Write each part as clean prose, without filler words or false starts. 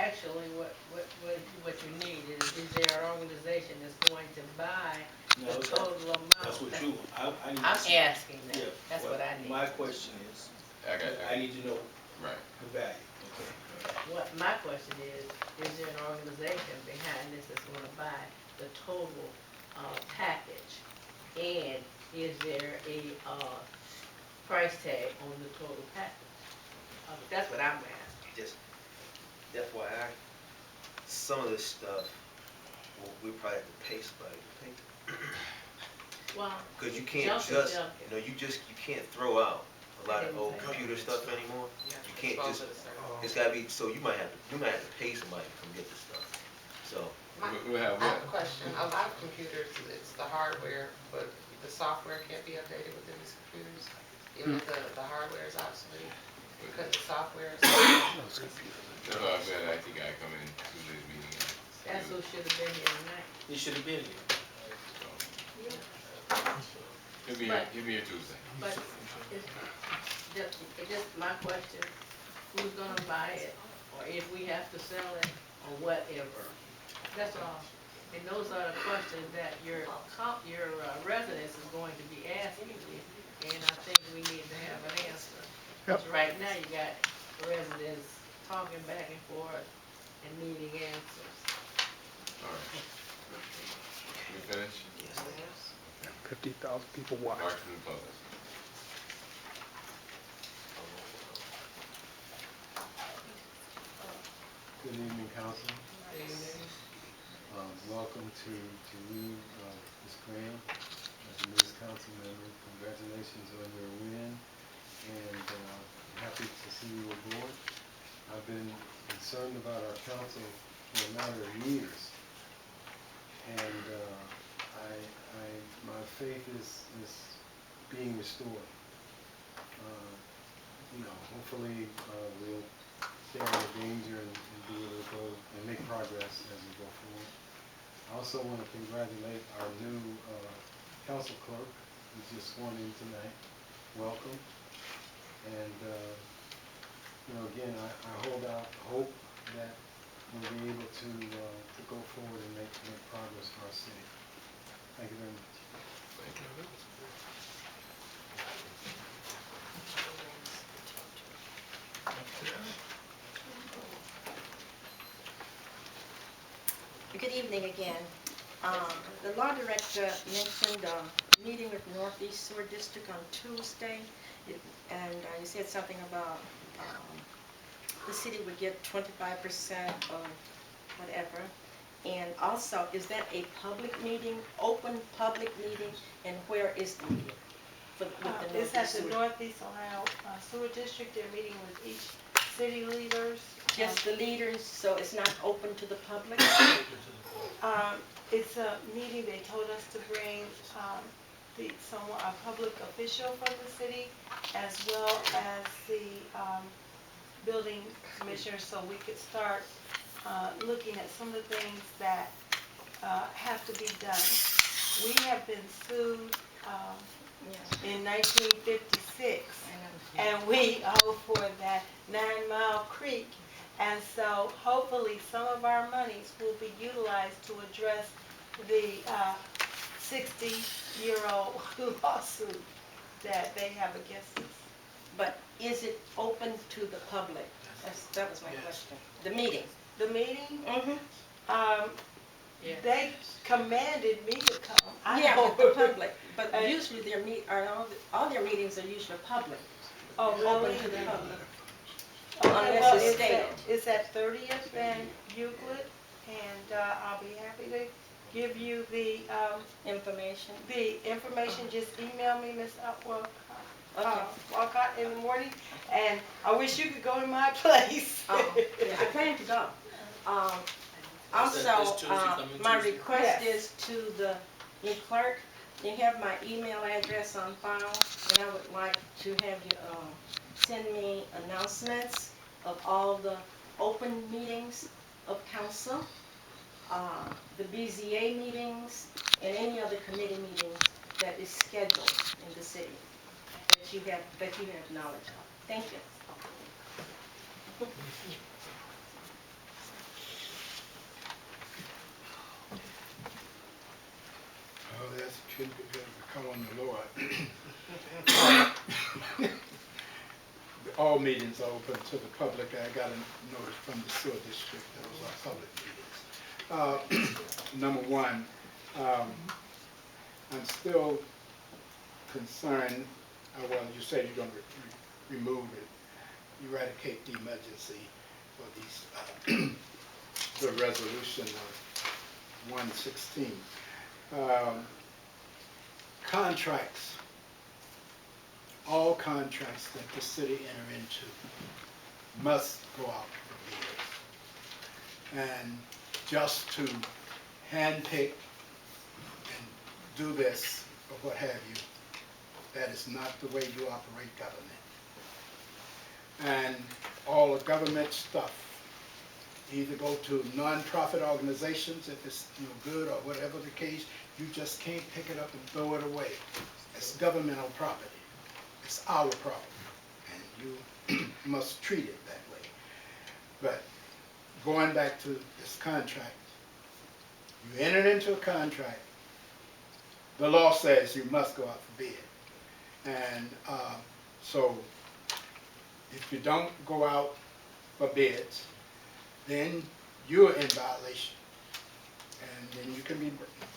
actually what you need is there an organization that's going to buy No, the total amount? that's what you, I need to I'm see. asking that. Yeah, That's well, what I need. my question is, I need to know Right. the value. Okay. What my question is there an organization behind this that's going to buy the total package? And is there a price tag on the total package? That's what I'm asking. Just FYI, some of this stuff, we probably have to pay somebody to pay. Well, Because you can't junk is just, junk. you can't throw out a lot of old computer stuff anymore. You can't just, it's gotta be, so you might have to pay somebody to come get this stuff. So, We have I have what? a question. A lot of computers, it's the hardware, but the software can't be updated within these computers. Even if the hardware is obsolete, because the software is. That's why I said IT guy come in to this meeting. That's who should have been here tonight. You should have been here. He'll be here Tuesday. But it's just my question, who's gonna buy it? Or if we have to sell it, or whatever. That's all. And those are the questions that your residents is going to be asking you. And I think we need to have an answer. Because right now you got residents talking back and forth and needing answers. All right. We finished? yes. 50,000 people watch. March from the public. Good evening, Council. Welcome to you, Ms. Graham, as the newest council member. Congratulations on your win, and happy to see you aboard. I've been concerned about our council for a matter of years, and my faith is being restored. Hopefully we'll stay out of danger and be able to go and make progress as we go forward. I also want to congratulate our new council clerk, who's just sworn in tonight. Welcome. And again, I hold out hope that we'll be able to go forward and make progress for our city. Thank you very much. Thank you. Good evening again. The law director mentioned meeting with Northeast Sewer District on Tuesday, and you said something about the city would get 25% of whatever. And also, is that a public meeting, open public meeting, and where is the meeting? It's at the Northeast Ohio Sewer District. They're meeting with each city leaders. Just the leaders, so it's not open to the public? It's a meeting. They told us to bring a public official from the city, as well as the building commissioner, so we could start looking at some of the things that have to be done. We have been sued in 1956, and we owe for that 9 Mile Creek. And so hopefully some of our monies will be utilized to address the 60-year-old lawsuit that they have against us. But is it open to the public? That was my question. The meeting? The meeting, Mm-hmm. they commanded me to come. The public. But usually all their meetings are usually public. Oh, Open really? to the public. Okay, Unless well, it's stated. it's at 30th and Euclid, and I'll be happy to give you the Information. Just email me, Ms. Walcott, in the morning, and I wish you could go to my place. Yeah, I plan to go. Also, my request is to the new clerk. You have my email address on file, and I would like to have you send me announcements of all the open meetings of council, the BZA meetings, and any other committee meetings that is scheduled in the city that you have knowledge of. Thank you. All meetings are open to the public. I got a notice from the sewer district that those are public meetings. Number one, I'm still concerned, well, you said you're going to remove it, eradicate the emergency for these, the resolution of 116. Contracts, all contracts that the city enter into must go out for bids. And just to handpick and do this or what have you, that is not the way you operate government. And all the government stuff, either go to non-profit organizations if it's no good or whatever the case, you just can't pick it up and throw it away. It's governmental property. It's our property, and you must treat it that way. But going back to this contract, you entered into a contract, the law says you must go out for bid. And so if you don't go out for bids, then you're in violation. And then you can be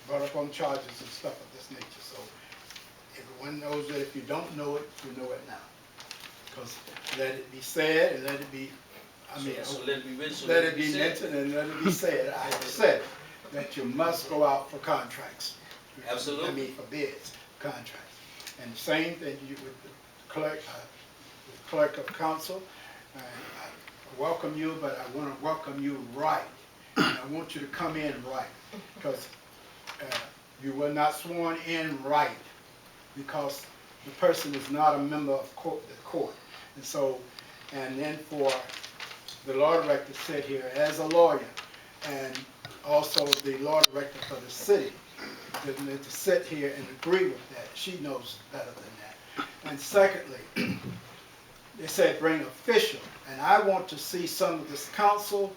brought up on charges and stuff of this nature. So everyone knows that if you don't know it, you know it now. Because let it be said and let it be, So let it be written, so let it be mentioned and let it be said. I have said that you must go out for contracts. Absolutely. I mean for bids, contracts. And the same thing you with the clerk of council. I welcome you, but I want to welcome you right. And I want you to come in right, because you were not sworn in right, because the person is not a member of the court. And so, and then for the law director to sit here as a lawyer, and also the law director for the city to sit here and agree with that. She knows better than that. And secondly, they said bring official, and I want to see some of this council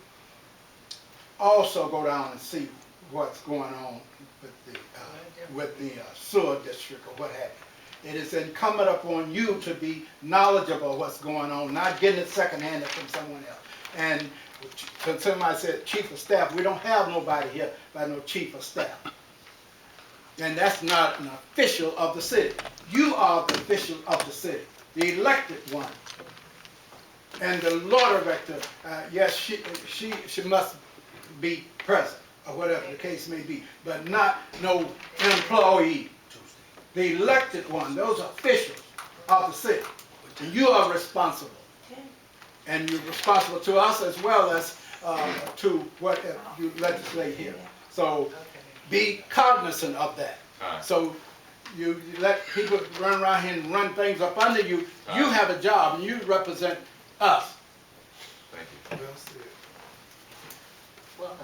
also go down and see what's going on with the sewer district or what have you. It is incumbent upon you to be knowledgeable of what's going on, not getting it secondhand from someone else. And somebody said chief of staff, we don't have nobody here by no chief of staff. And that's not an official of the city. You are the official of the city, the elected one. And the law director, yes, she must be present, or whatever the case may be, but not no employee. The elected one, those are officials of the city. And you are responsible. And you're responsible to us as well as to what you legislate here. So be cognizant of that. So you let people run around here and run things up under you. You have a job and you represent us. Thank you. Well,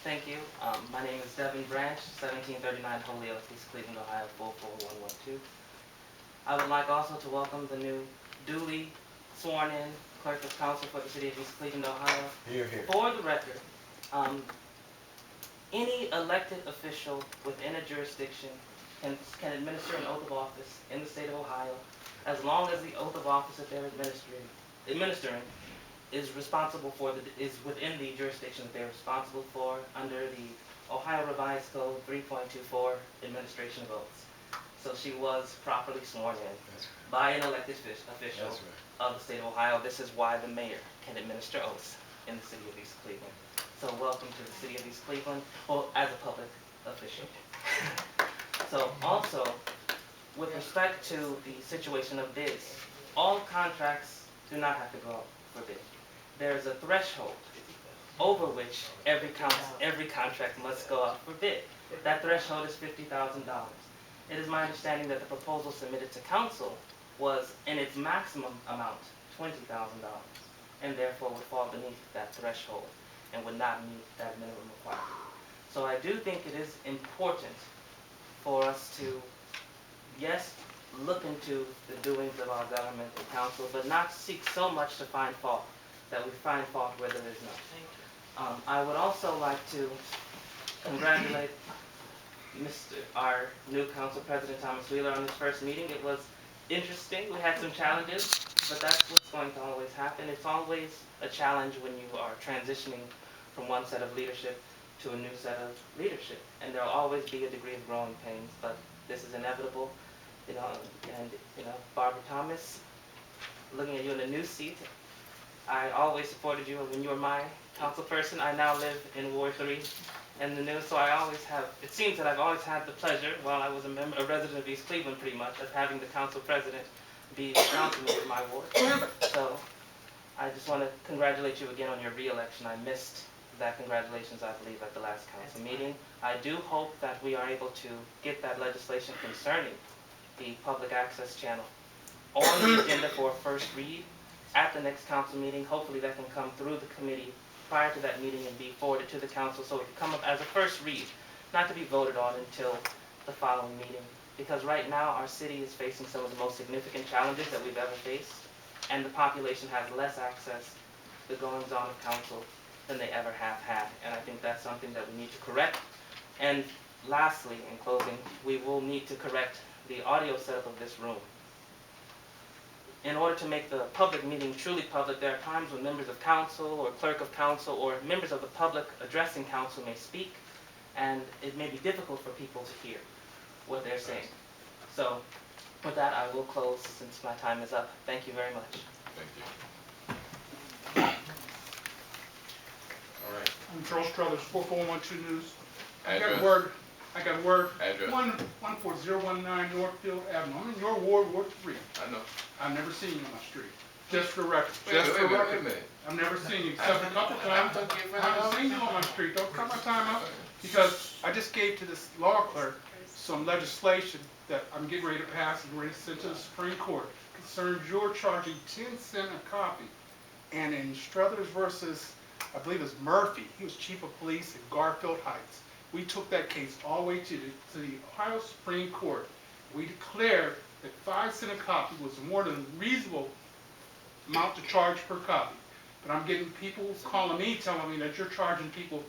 thank you. My name is Devin Branch, 1739 Holyoke, East Cleveland, Ohio, 44112. I would like also to welcome the new duly sworn-in clerk of council for the city of East Cleveland, Ohio. Here, here. For the record, any elected official within a jurisdiction can administer an oath of office in the state of Ohio, as long as the oath of office that they're administering is responsible for is within the jurisdiction that they're responsible for under the Ohio Revised Code 3.24 administration of oaths. So she was properly sworn in by an elected official of the state of Ohio. This is why the mayor can administer oaths in the city of East Cleveland. So welcome to the city of East Cleveland, well, as a public official. So also, with respect to the situation of bids, all contracts do not have to go out for bid. There's a threshold over which every contract must go out for bid. That threshold is $50,000. It is my understanding that the proposal submitted to council was, in its maximum amount, $20,000, and therefore would fall beneath that threshold and would not meet that minimum requirement. So I do think it is important for us to, yes, look into the doings of our government and council, but not seek so much to find fault that we find fault where there is none. I would also like to congratulate our new council president, Thomas Wheeler, on his first meeting. It was interesting. We had some challenges, but that's what's going to always happen. It's always a challenge when you are transitioning from one set of leadership to a new set of leadership. And there'll always be a degree of growing pains, but this is inevitable. Barbara Thomas, looking at you in a new seat, I always supported you when you were my council person. I now live in Ward 3 and the new, so it seems that I've always had the pleasure, while I was a resident of East Cleveland pretty much, of having the council president be the councilman of my ward. So I just want to congratulate you again on your re-election. I missed that congratulations, I believe, at the last council meeting. I do hope that we are able to get that legislation concerning the public access channel on the agenda for a first read at the next council meeting. Hopefully that can come through the committee prior to that meeting and be forwarded to the council so it can come up as a first read, not to be voted on until the following meeting. Because right now our city is facing some of the most significant challenges that we've ever faced, and the population has less access to the goings-on of council than they ever have had. And I think that's something that we need to correct. And lastly, in closing, we will need to correct the audio setup of this room. In order to make the public meeting truly public, there are times when members of council or clerk of council or members of the public addressing council may speak, and it may be difficult for people to hear what they're saying. So with that, I will close since my time is up. Thank you very much. Thank you. All right. I'm Charles Struthers, 4412 News. I got Address. word. Address. 14019 Northfield Avenue. I'm in your ward, Ward 3. I know. I've never seen you on my street. Just for record. Wait a minute. I've never seen you except a couple times. I haven't seen you on my street. Don't cut my time out. Because I just gave to this law clerk some legislation that I'm getting ready to pass and ready to send to the Supreme Court. Concerns you're charging 10 cents a copy. And in Struthers versus, I believe it's Murphy, he was chief of police in Garfield Heights. We took that case all the way to the Ohio Supreme Court. We declared that 5 cents a copy was more than a reasonable amount to charge per copy. But I'm getting people calling me, telling me that you're charging people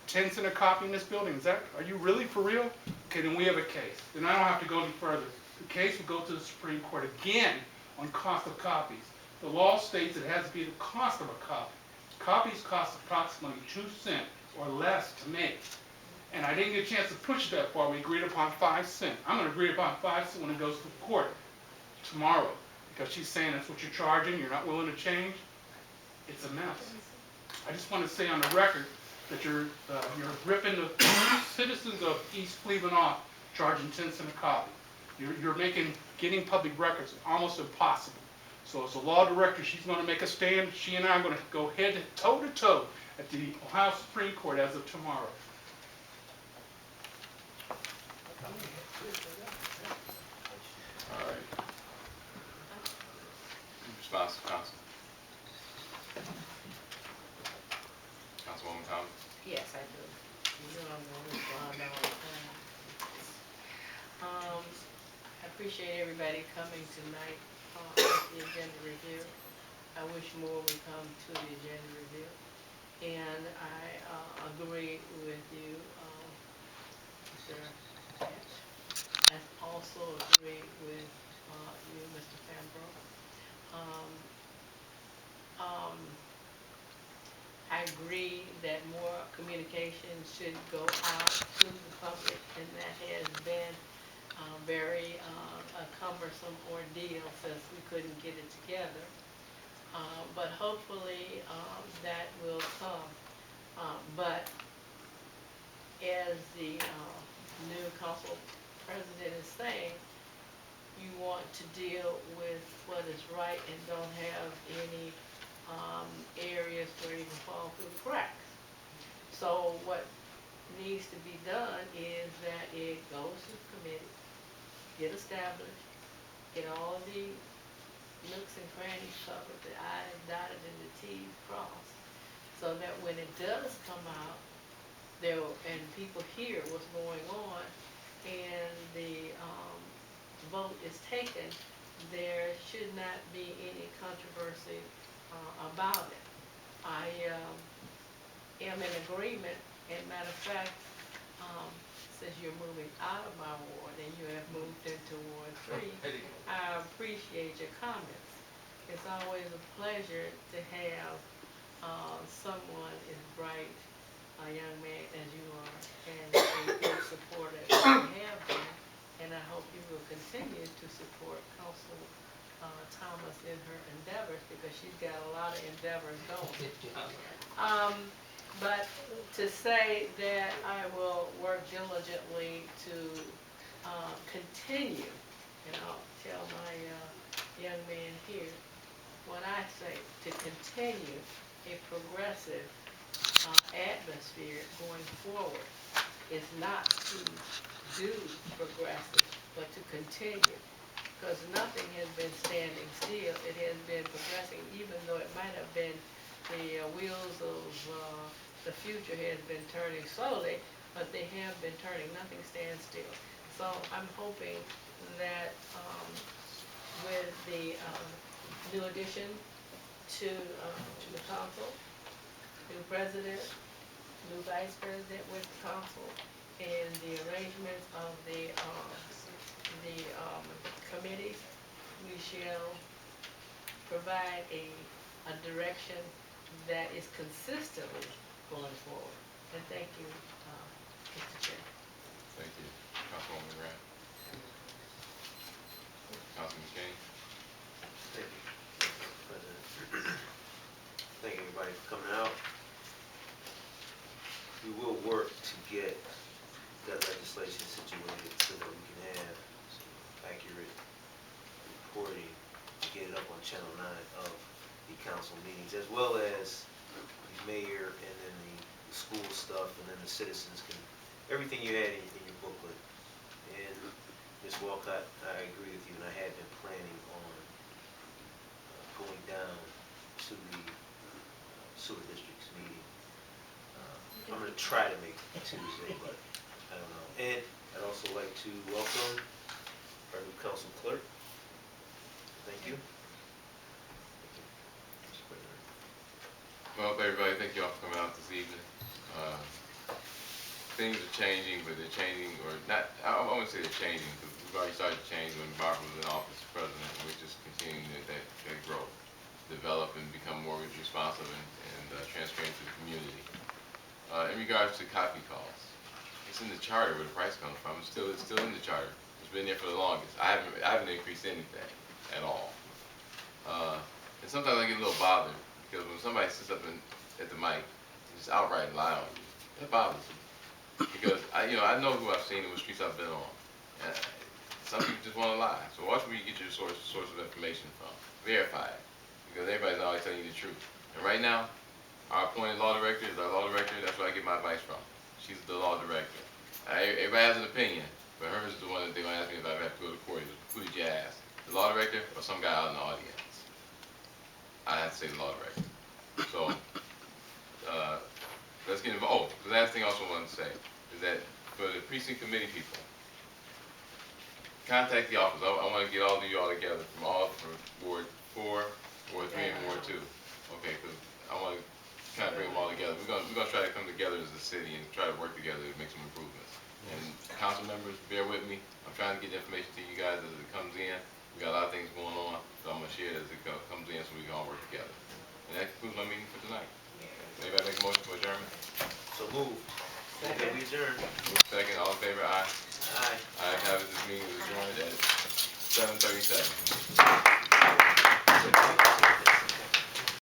10 cents a copy in this building. Are you really for real? Okay, then we have a case. Then I don't have to go any further. The case will go to the Supreme Court again on cost of copies. The law states it has to be the cost of a copy. Copies cost approximately 2 cents or less to make. And I didn't get a chance to push that far. We agreed upon 5 cents. I'm going to agree upon 5 cents when it goes to the court tomorrow. Because she's saying that's what you're charging, you're not willing to change. It's a mess. I just want to say on the record that you're ripping the citizens of East Cleveland off, charging 10 cents a copy. You're making getting public records almost impossible. So as a law director, she's going to make a stand. She and I are going to go head toe to toe at the Ohio Supreme Court as of tomorrow. All right. Response to council. Councilwoman Thomas. Yes, I do. You know I'm gonna respond all the time. I appreciate everybody coming tonight with the agenda review. I wish more would come to the agenda review. And I agree with you, Mr. Hatch. I also agree with you, Mr. Pembroke. I agree that more communication should go out to the public, and that has been very a cumbersome ordeal since we couldn't get it together. But hopefully that will come. But as the new council president is saying, you want to deal with what is right and don't have any areas where you can fall through the cracks. So what needs to be done is that it goes to the committee, get established, get all the nooks and crannies covered, the I's dotted and the T's crossed, so that when it does come out, and people hear what's going on, and the vote is taken, there should not be any controversy about it. I am in agreement, and matter of fact, since you're moving out of my ward and you have moved into Ward 3, I appreciate your comments. It's always a pleasure to have someone as bright a young man as you are, and a good supporter as you have been, and I hope you will continue to support Council Thomas in her endeavors, because she's got a lot of endeavors going. But to say that I will work diligently to continue, and I'll tell my young man here, when I say to continue a progressive atmosphere going forward, is not to do progressive, but to continue. Because nothing has been standing still. It has been progressing, even though it might have been the wheels of the future has been turning slowly, but they have been turning. Nothing stands still. So I'm hoping that with the new addition to the council, new president, new vice president with the council, and the arrangements of the committees, we shall provide a direction that is consistently going forward. And thank you, Mr. Chair. Thank you. Councilwoman Grant. Councilman King. Thank you, President. Thank everybody for coming out. We will work to get that legislation situated so that we can have some accurate reporting to get it up on Channel 9 of the council meetings, as well as the mayor and then the school stuff, and then the citizens can, everything you had in your booklet. And Ms. Walcott, I agree with you, and I had been planning on going down to the sewer district's meeting. I'm going to try to make it Tuesday, but I don't know. And I'd also like to welcome our new council clerk. Thank you. Mr. President. Well, everybody, thank you all for coming out this evening. Things are changing, but they're changing, or not, I wouldn't say they're changing, because we've already started to change when Barbara was in office as president, and we're just continuing that growth, develop and become more responsive and transparent to the community. In regards to copy costs, it's in the charter where the price comes from. It's still in the charter. It's been there for the longest. I haven't increased anything at all. And sometimes I get a little bothered because when somebody sits up at the mic and just outright lie on you, that bothers me. Because I know who I've seen and what streets I've been on. And some people just want to lie. So watch where you get your source of information from. Verify it, because everybody's always telling you the truth. And right now, our appointed law director is our law director. That's where I get my advice from. She's the law director. Everybody has an opinion, but hers is the one that they're going to ask me if I have to go to court. Who did you ask? The law director or some guy out in the audience? I have to say the law director. So, let's get involved. Oh, the last thing I also want to say is that for the precinct committee people, contact the office. I want to get all of you all together from Ward 4, Ward 3, and Ward 2. Okay, because I want to kind of bring them all together. We're gonna try to come together as a city and try to work together to make some improvements. And council members, bear with me. I'm trying to get the information to you guys as it comes in. We got a lot of things going on, so I'm gonna share it as it comes in so we can all work together. And that concludes my meeting for tonight. Anybody make a motion for adjournment? So moved. Okay, we adjourn. Second, all in favor, aye. Aye. I have it. This meeting is adjourned at 7:37.